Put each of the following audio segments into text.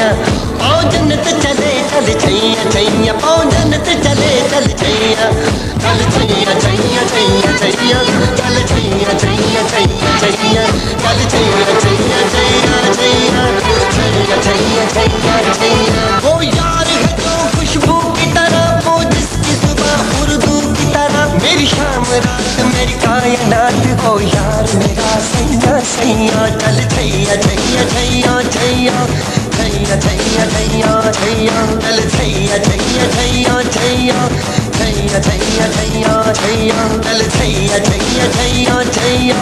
छैया पाँव जन्नत चले चल छैया छैया पाँव जन्नत चले चल छैया चल छैया छैया छैया छैया चल छैया छैया छैया छैया चल छैया छैया छैया छैया छैया छैया छैया छैया। वो यार है जो खुशबू की तरह, वो जिसकी सुबह उर्दू की तरह, मेरी शाम रात मेरी कायनात, वो यार मेरा सैया सैया चल छैया छैया छैया छैया छैया छैया छैया छैया चल छैया छैया छैया छैया छैया छैया छैया छैया चल छैया छैया छैया छैया छैया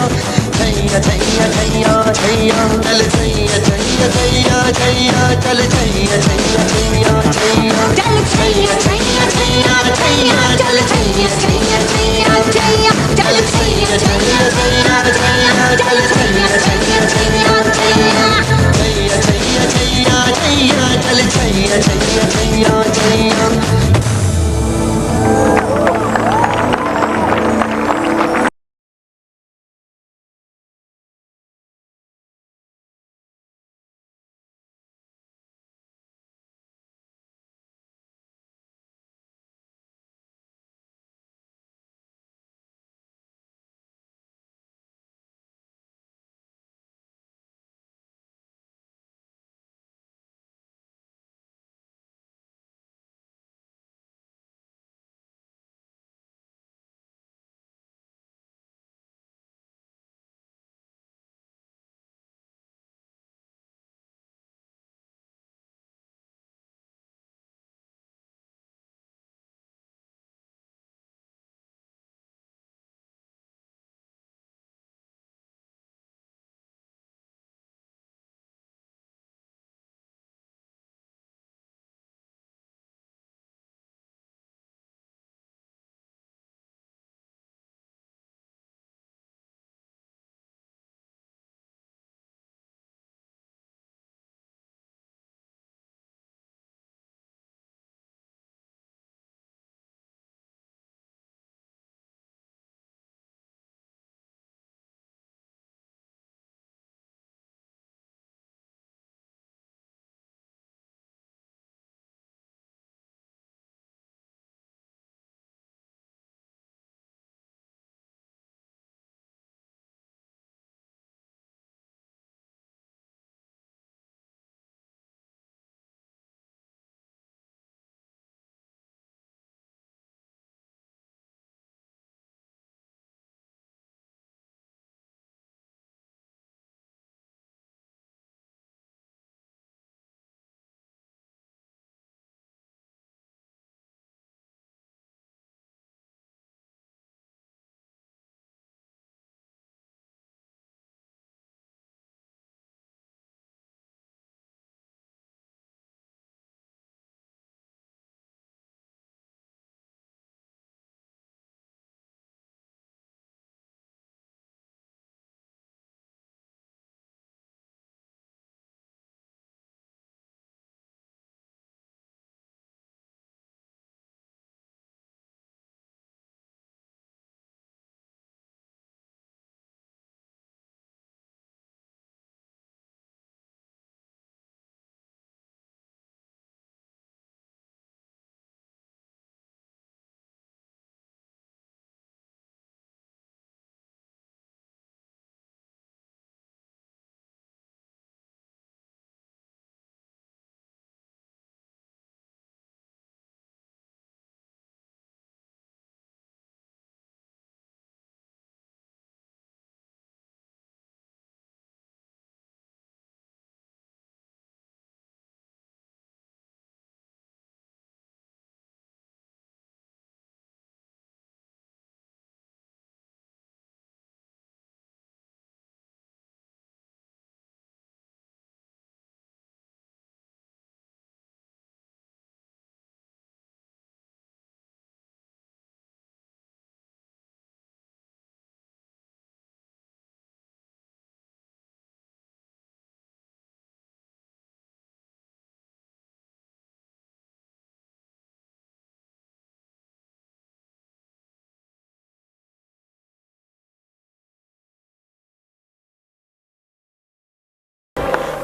छैया छैया छैया चल छैया छैया छैया छैया चल छैया छैया छैया छैया चल छैया छैया छैया छैया चल छैया छैया छैया छैया चल छैया छैया छैया छैया चल छैया छैया छैया छैया छैया छैया छैया छैया चल Chaiyya Chaiyya Chaiyya Chaiyya.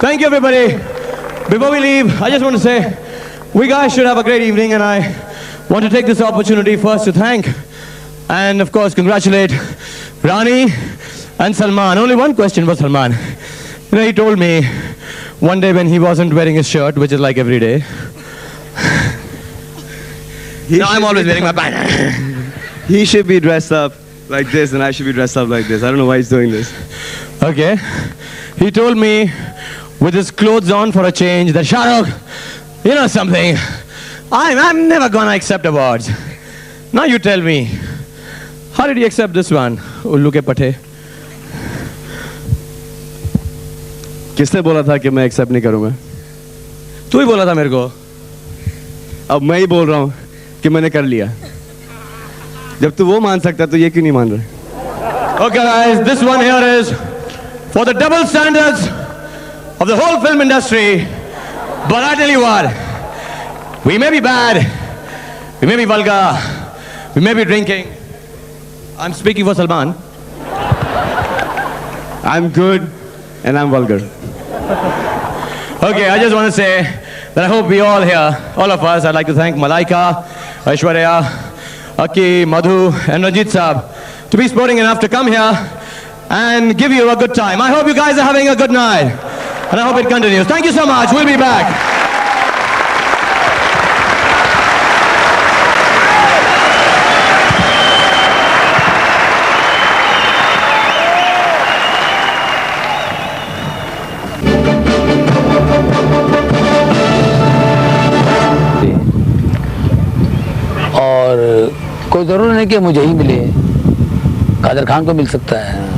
Thank you, everybody. Before we leave, I just want to say, we guys should have a great evening, and I want to take this opportunity first to thank and, of course, congratulate Rani and Salman. Only one question for Salman. You know, he told me one day when he wasn't wearing his shirt, which is like every day. No, I'm always wearing my pants. He should be dressed up like this, and I should be dressed up like this. I don't know why he's doing this. Okay. He told me, with his clothes on for a change, that Shahrukh, you know something, I'm never gonna accept awards. Now you tell me, how did he accept this one? Ullu ke pate. किसने बोला था कि मैं accept नहीं करूंगा? तू ही बोला था मेरे को. अब मैं ही बोल रहा हूँ कि मैंने कर लिया. जब तू वो मान सकता तो ये क्यों नहीं मान रहा? Okay guys, this one here is for the double standards of the whole film industry. But I tell you what, we may be bad, we may be vulgar, we may be drinking. I'm speaking for Salman. I'm good and I'm vulgar. Okay, I just want to say that I hope we all here, all of us, I'd like to thank Malaika, Aishwarya, Aki, Madhu, and Ranjit Saab to be sporting enough to come here and give you a good time. I hope you guys are having a good night, and I hope it continues. Thank you so much. We'll be back. और कोई ज़रूर नहीं कि मुझे ही मिले. कादर खान को मिल सकता है,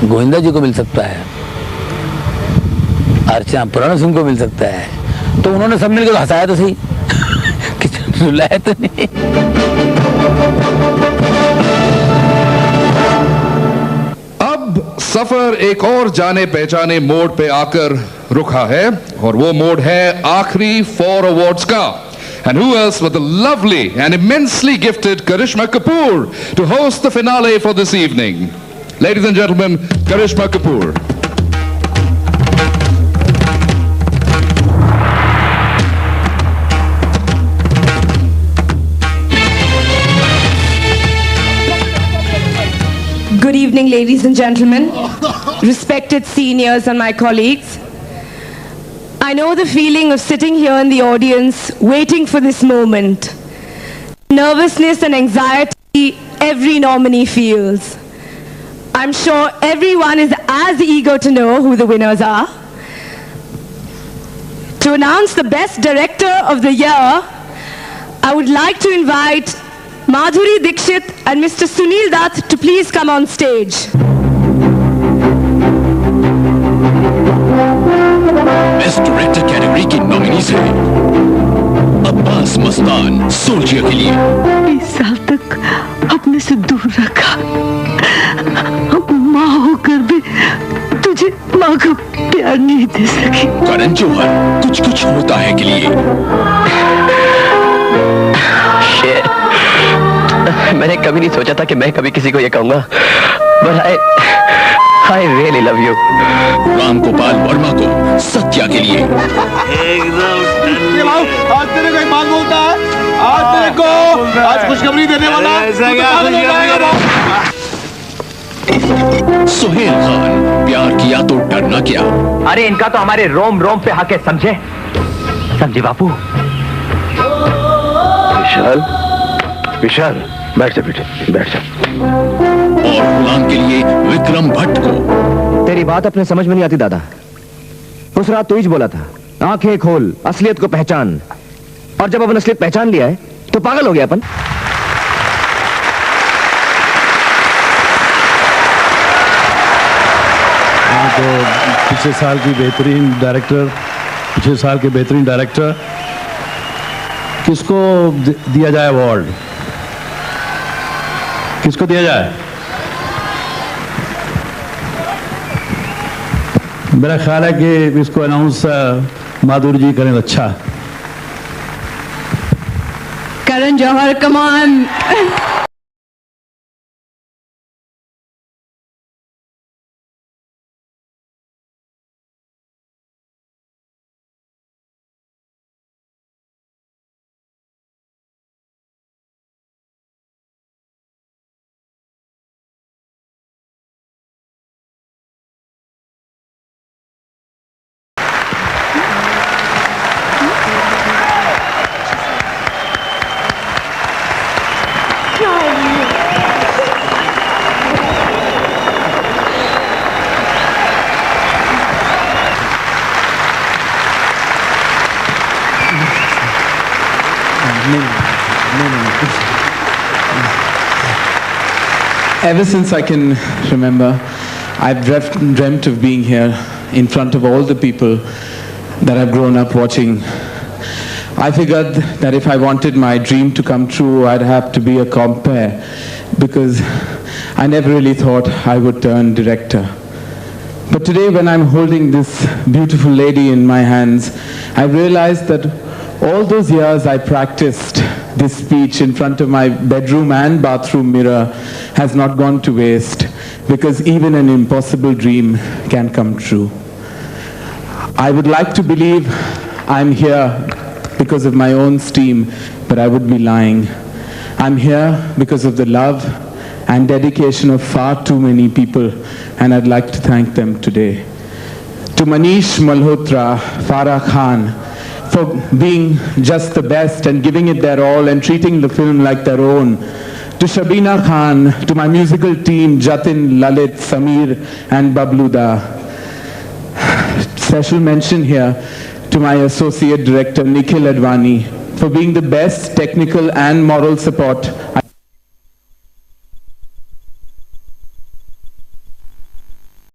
गोविंदा जी को मिल सकता है, अर्चना पुराना सिंह को मिल सकता है. तो उन्होंने सब मिलकर हंसाया तो सही. किसी रुलाया तो नहीं. अब सफर एक और जाने पहचाने मोड़ पे आकर रुका है, और वो मोड़ है आखिरी 4 अवार्ड्स का. And who else but the lovely and immensely gifted Karishma Kapoor to host the finale for this evening. Ladies and gentlemen, Karishma Kapoor. Good evening, ladies and gentlemen, respected seniors and my colleagues. I know the feeling of sitting here in the audience, waiting for this moment. Nervousness and anxiety every nominee feels. I'm sure everyone is as eager to know who the winners are. To announce the Best Director of the Year, I would like to invite Madhuri Dixit and Mr. Sunil Dutt to please come on stage. Best director category की nominees है Abbas Mastan soldier के लिए. 20 साल तक अपने से दूर रखा, अब माँ होकर भी तुझे माँ का प्यार नहीं दे सकी. करण जौहर कुछ कुछ होता है के लिए. मैंने कभी नहीं सोचा था कि मैं कभी किसी को ये कहूंगा, but I really love you. Ram Gopal Verma को सत्या के लिए. आज तेरे को एक बात बोलता है, आज तेरे को आज खुशखबरी देने वाला सुहेल खान, प्यार किया तो डरना क्या. अरे इनका तो हमारे रोम रोम पे हक है, समझे समझे बापू. विशाल विशाल बैठ जा बेटे, बैठ जा. और गुलाम के लिए विक्रम भट्ट को. तेरी बात अपने समझ में नहीं आती दादा. उस रात तू ही बोला था, आंखें खोल, असलियत को पहचान. और जब अपन असलियत पहचान लिया है तो पागल हो गया अपन. तो पिछले साल की बेहतरीन डायरेक्टर, पिछले साल के बेहतरीन डायरेक्टर किसको दिया जाए अवार्ड? किसको दिया जाए? मेरा ख्याल है कि इसको अनाउंस माधुरी जी करें. अच्छा, Karan Johar, come on. Ever since I can remember, I've dreamt of being here in front of all the people that I've grown up watching. I figured that if I wanted my dream to come true, I'd have to be a compere, because I never really thought I would turn director. But today, when I'm holding this beautiful lady in my hands, I realized that all those years I practiced this speech in front of my bedroom and bathroom mirror has not gone to waste, because even an impossible dream can come true. I would like to believe I'm here because of my own steam, but I would be lying. I'm here because of the love and dedication of far too many people, and I'd like to thank them today. To Manish Malhotra, Farah Khan, for being just the best and giving it their all and treating the film like their own. To Shabina Khan, to my musical team, Jatin, Lalit, Samir and Babluda. Special mention here to my associate director, Nikhil Advani, for being the best technical and moral support